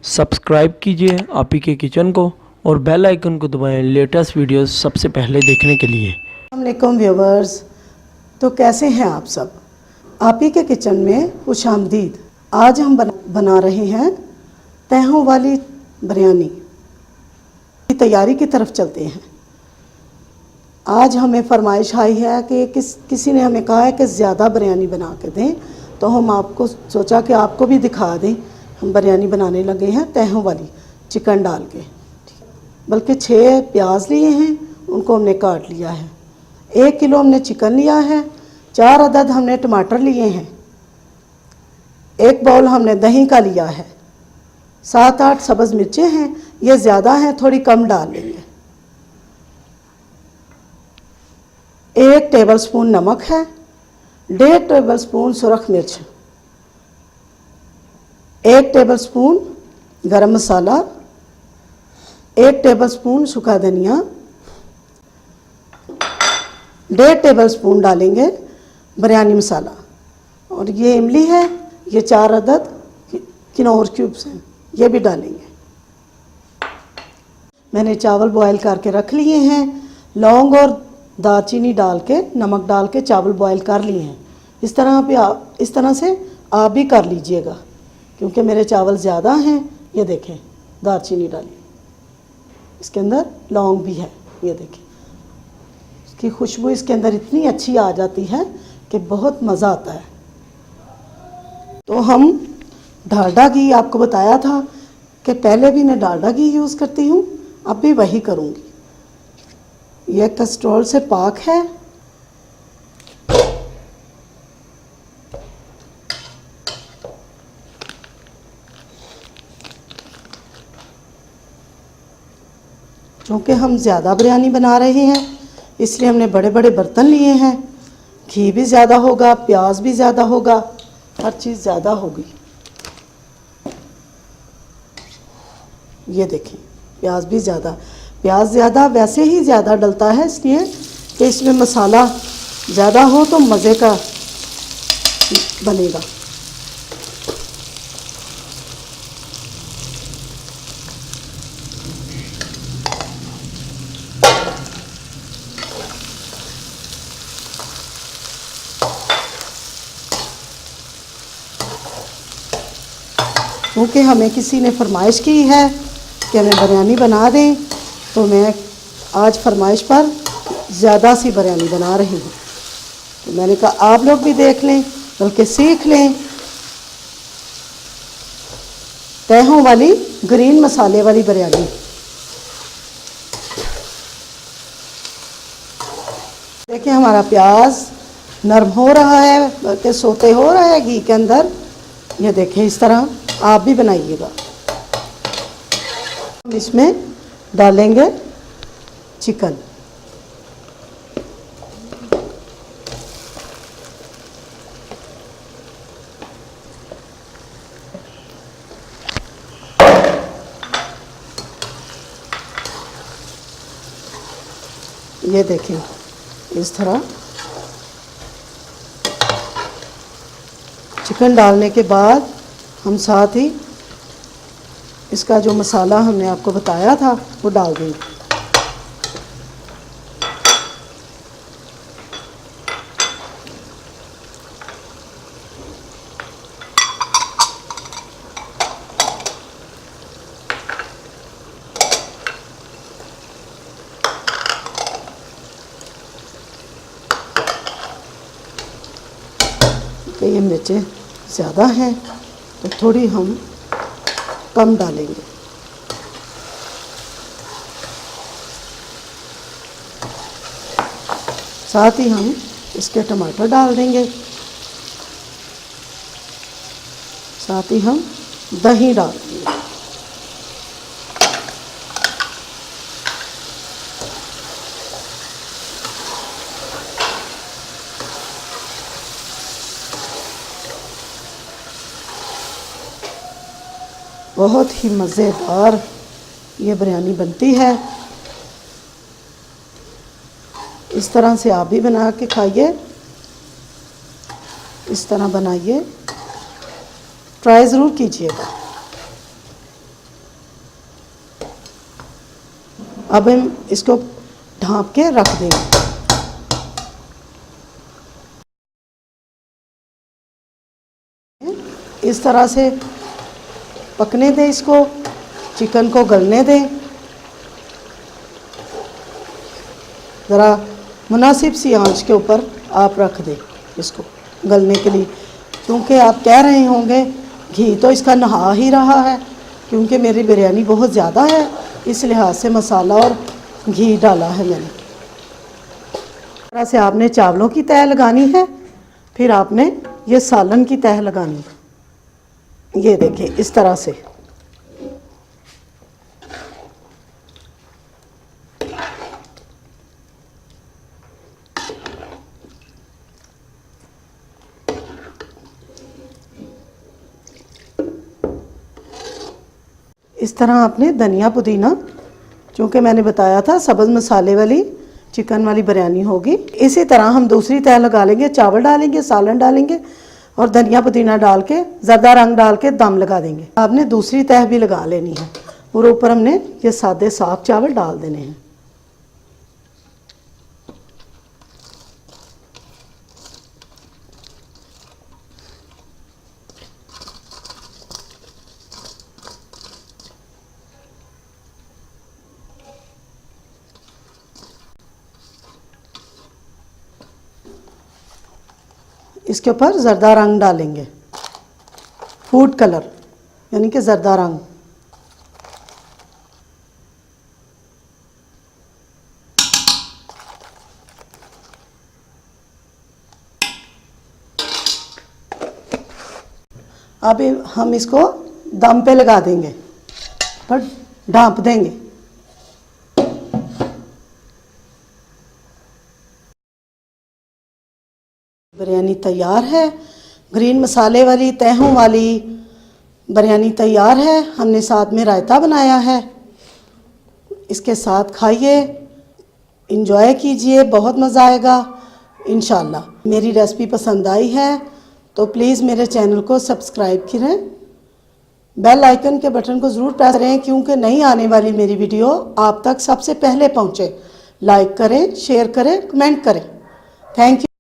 Subscribe कीजिए आप ही के किचन को और बेल आइकन को दबाएं लेटेस्ट वीडियोस सबसे पहले देखने के लिए। अस्सलामुअलैकुम व्यूवर्स, तो कैसे हैं आप सब। आप ही के किचन में खुशामदीद। आज हम बना रहे हैं तहों वाली बिरयानी की तैयारी की तरफ चलते हैं। आज हमें फरमाइश आई है कि किसी ने हमें कहा है कि ज़्यादा बिरयानी बना के दें, तो हम आपको सोचा कि आपको भी दिखा दें। हम बिरयानी बनाने लगे हैं तहों वाली चिकन डाल के, बल्कि 6 प्याज लिए हैं, उनको हमने काट लिया है। 1 किलो हमने चिकन लिया है। 4 अदद हमने टमाटर लिए हैं। 1 बाउल हमने दही का लिया है। 7-8 सब्ज़ मिर्चें हैं, ये ज़्यादा हैं, थोड़ी कम डाल लेंगे। 1 टेबलस्पून नमक है। 1.5 टेबलस्पून सुरख मिर्च, 1 टेबलस्पून गरम मसाला, 1 टेबलस्पून सूखा धनिया, 1.5 टेबलस्पून डालेंगे बिरयानी मसाला। और ये इमली है, ये 4 अदद किनौर क्यूब्स हैं, ये भी डालेंगे। मैंने चावल बॉयल करके रख लिए हैं। लौंग और दालचीनी डाल के, नमक डाल के चावल बॉयल कर लिए हैं। इस तरह से आप भी कर लीजिएगा, क्योंकि मेरे चावल ज़्यादा हैं। ये देखें, दालचीनी डाली, इसके अंदर लौंग भी है, ये देखें। इसकी खुशबू इसके अंदर इतनी अच्छी आ जाती है कि बहुत मज़ा आता है। तो हम डालडा घी, आपको बताया था कि पहले भी मैं डालडा घी यूज़ करती हूँ, अब भी वही करूँगी। यह कैस्ट्रोल से पाक है। क्योंकि हम ज़्यादा बिरयानी बना रहे हैं, इसलिए हमने बड़े बड़े बर्तन लिए हैं। घी भी ज़्यादा होगा, प्याज भी ज़्यादा होगा, हर चीज़ ज़्यादा होगी। ये देखें, प्याज भी ज़्यादा। प्याज ज़्यादा वैसे ही ज़्यादा डलता है, इसलिए कि इसमें मसाला ज़्यादा हो तो मज़े का बनेगा। क्योंकि हमें किसी ने फरमाइश की है कि हमें बिरयानी बना दें, तो मैं आज फरमाइश पर ज़्यादा सी बिरयानी बना रही हूँ। तो मैंने कहा आप लोग भी देख लें, बल्कि सीख लें। तहों वाली ग्रीन मसाले वाली बिरयानी। देखिए, हमारा प्याज नरम हो रहा है, बल्कि सोते हो रहा है घी के अंदर। ये देखें, इस तरह आप भी बनाइएगा। इसमें डालेंगे चिकन। ये देखें, इस तरह चिकन डालने के बाद हम साथ ही इसका जो मसाला हमने आपको बताया था वो डाल देंगे। तो ये मिर्चें ज़्यादा हैं, तो थोड़ी हम कम डालेंगे। साथ ही हम इसके टमाटर डाल देंगे। साथ ही हम दही डाल देंगे। बहुत ही मज़ेदार ये बिरयानी बनती है। इस तरह से आप भी बना के खाइए, इस तरह बनाइए, ट्राई ज़रूर कीजिएगा। अब हम इसको ढाँप के रख देंगे। इस तरह से पकने दें इसको, चिकन को गलने दें। ज़रा मुनासिब सी आंच के ऊपर आप रख दें इसको गलने के लिए, क्योंकि आप कह रहे होंगे घी तो इसका नहा ही रहा है, क्योंकि मेरी बिरयानी बहुत ज़्यादा है, इस लिहाज से मसाला और घी डाला है मैंने। इस तरह से आपने चावलों की तह लगानी है, फिर आपने ये सालन की तह लगानी है। ये देखिए इस तरह से। इस तरह आपने धनिया पुदीना, चूँकि मैंने बताया था सब्ज़ मसाले वाली चिकन वाली बिरयानी होगी, इसी तरह हम दूसरी तह लगा लेंगे। चावल डालेंगे, सालन डालेंगे और धनिया पुदीना डाल के ज़र्दा रंग डाल के दम लगा देंगे। आपने दूसरी तह भी लगा लेनी है और ऊपर हमने ये सादे साफ चावल डाल देने हैं। इसके ऊपर ज़र्दा रंग डालेंगे, फूड कलर यानी कि ज़र्दा रंग। अब हम इसको दम पे लगा देंगे पर ढाँप देंगे। बिरयानी तैयार है। ग्रीन मसाले वाली तहों वाली बिरयानी तैयार है। हमने साथ में रायता बनाया है, इसके साथ खाइए, इंजॉय कीजिए, बहुत मज़ा आएगा इंशाल्लाह। मेरी रेसिपी पसंद आई है तो प्लीज़ मेरे चैनल को सब्सक्राइब करें, बेल आइकन के बटन को ज़रूर प्रेस करें, क्योंकि नई आने वाली मेरी वीडियो आप तक सबसे पहले पहुँचे। लाइक करें, शेयर करें, कमेंट करें। Thank you.